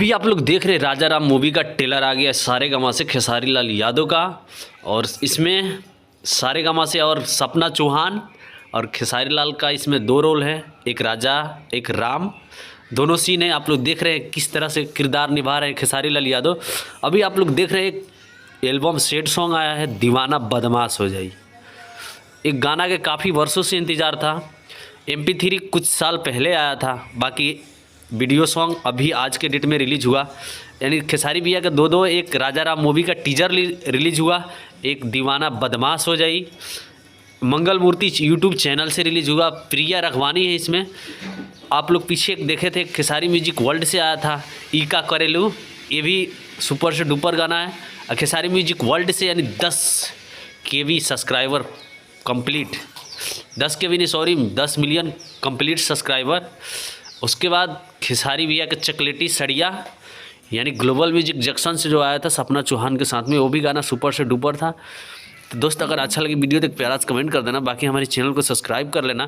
अभी आप लोग देख रहे हैं राजा राम मूवी का ट्रेलर आ गया सारेगामा से खेसारी लाल यादव का। और इसमें सारेगामा से और सपना चौहान और खेसारी लाल का इसमें दो रोल है, एक राजा एक राम, दोनों सीन है। आप लोग देख रहे हैं किस तरह से किरदार निभा रहे हैं खेसारी लाल यादव। अभी आप लोग देख रहे हैं एक एल्बम सेट सॉन्ग आया है, दीवाना बदमाश हो जाई। एक गाना के काफ़ी वर्षों से इंतज़ार था। MP3 कुछ साल पहले आया था, बाकी वीडियो सॉन्ग अभी आज के डेट में रिलीज हुआ। यानी खेसारी भैया का दो एक राजा राम मूवी का टीजर रिलीज हुआ, एक दीवाना बदमाश हो जाई मंगल मूर्ति यूट्यूब चैनल से रिलीज हुआ। प्रिया रखवानी है इसमें। आप लोग पीछे देखे थे खेसारी म्यूजिक वर्ल्ड से आया था ई का करेलू, ये भी सुपर से डुपर गाना है। खेसारी म्यूजिक वर्ल्ड से यानी 10 KV सब्सक्राइबर कंप्लीट, 10 KV नहीं सॉरी 10 मिलियन कंप्लीट सब्सक्राइबर। उसके बाद खेसारी भैया के चकलेटी सड़िया यानी ग्लोबल म्यूजिक जंक्शन से जो आया था सपना चौहान के साथ में, वो भी गाना सुपर से डुपर था। तो दोस्त अगर अच्छा लगे वीडियो तो प्यारा सा कमेंट कर देना, बाकी हमारे चैनल को सब्सक्राइब कर लेना,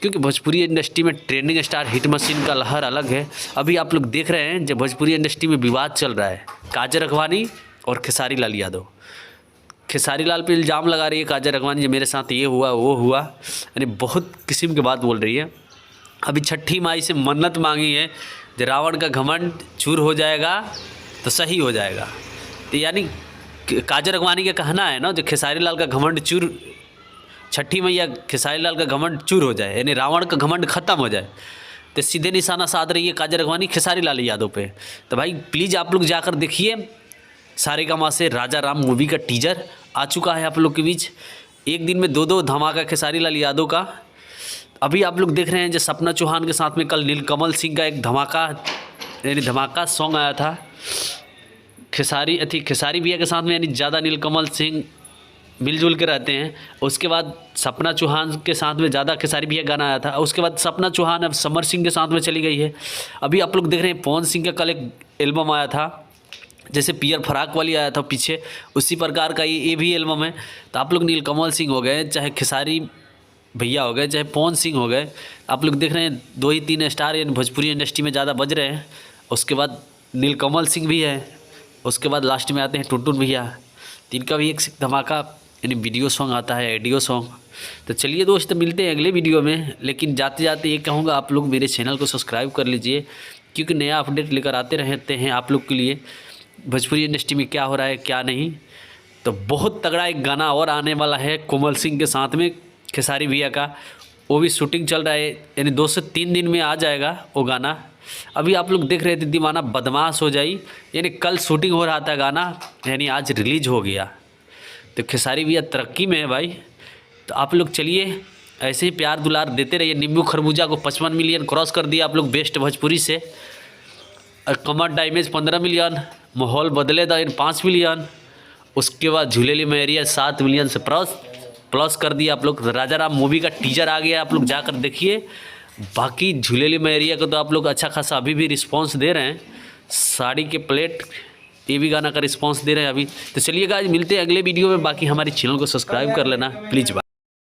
क्योंकि भोजपुरी इंडस्ट्री में ट्रेंडिंग स्टार हिट मशीन का लहर अलग है। अभी आप लोग देख रहे हैं जब भोजपुरी इंडस्ट्री में विवाद चल रहा है, काजल रखवानी और खेसारी लाल यादव। खेसारी लाल पे इल्ज़ाम लगा रही है काजल रखवानी, जो मेरे साथ ये हुआ वो हुआ, यानी बहुत किस्म की बात बोल रही है। अभी छठी माई से मन्नत मांगी है, जो रावण का घमंड चूर हो जाएगा तो सही हो जाएगा। तो यानी काजल रखवानी का कहना है ना, जो खेसारी लाल का घमंड चूर, छठी मैया खेसारी लाल का घमंड चूर हो जाए, यानी रावण का घमंड ख़त्म हो जाए। तो सीधे निशाना साध रही है काजल रखवानी खेसारी लाल यादव पे। तो भाई प्लीज़ आप लोग जाकर देखिए, सारेगामा से राजा राम मूवी का टीजर आ चुका है आप लोग के बीच। एक दिन में दो धमाका खेसारी लाल यादव का। अभी आप लोग देख रहे हैं जो सपना चौहान के साथ में कल नीलकमल सिंह का एक धमाका यानी धमाका सॉन्ग आया था खेसारी भैया के साथ में, यानी ज़्यादा नीलकमल सिंह मिलजुल के रहते हैं। उसके बाद सपना चौहान के साथ में ज़्यादा खेसारी भैया गाना आया था। उसके बाद सपना चौहान अब समर सिंह के साथ में चली गई है। अभी आप लोग देख रहे हैं पवन सिंह का कल एक एल्बम आया था, जैसे पियर फराक वाली आया था पीछे, उसी प्रकार का ये भी एल्बम है। तो आप लोग नीलकमल सिंह हो गए, चाहे खेसारी भैया हो गए, चाहे पवन सिंह हो गए, आप लोग देख रहे हैं 2 ही 3 स्टार यानी भोजपुरी इंडस्ट्री में ज़्यादा बज रहे हैं। उसके बाद नीलकमल सिंह भी है, उसके बाद लास्ट में आते हैं टुनटुन भैया। तो इनका भी एक धमाका यानी वीडियो सॉन्ग आता है, ऑडियो सॉन्ग। तो चलिए दोस्त मिलते हैं अगले वीडियो में, लेकिन जाते जाते ये कहूँगा आप लोग मेरे चैनल को सब्सक्राइब कर लीजिए, क्योंकि नया अपडेट लेकर आते रहते हैं आप लोग के लिए भोजपुरी इंडस्ट्री में क्या हो रहा है क्या नहीं। तो बहुत तगड़ा एक गाना और आने वाला है कोमल सिंह के साथ में खेसारी भैया का, वो भी शूटिंग चल रहा है, यानी 2 से 3 दिन में आ जाएगा वो गाना। अभी आप लोग देख रहे थे दीवाना बदमाश हो जाई, यानी कल शूटिंग हो रहा था गाना, यानी आज रिलीज हो गया। तो खेसारी भैया तरक्की में है भाई। तो आप लोग चलिए ऐसे ही प्यार दुलार देते रहिए। नींबू खरबूजा को 55 मिलियन क्रॉस कर दिया आप लोग बेस्ट भोजपुरी से। और कमर डैमेज 15 मिलियन, माहौल बदले दा 5 मिलियन। उसके बाद झूलेली मैरिया 7 मिलियन से प्लस कर दिया आप लोग। राजा राम मूवी का टीजर आ गया, आप लोग जाकर देखिए। बाकी झूलेली मैरिया को तो आप लोग अच्छा खासा अभी भी रिस्पांस दे रहे हैं। साड़ी के प्लेट ये भी गाना का रिस्पांस दे रहे हैं अभी। तो चलिए गाइस मिलते हैं अगले वीडियो में, बाकी हमारे चैनल को सब्सक्राइब कर लेना प्लीज़।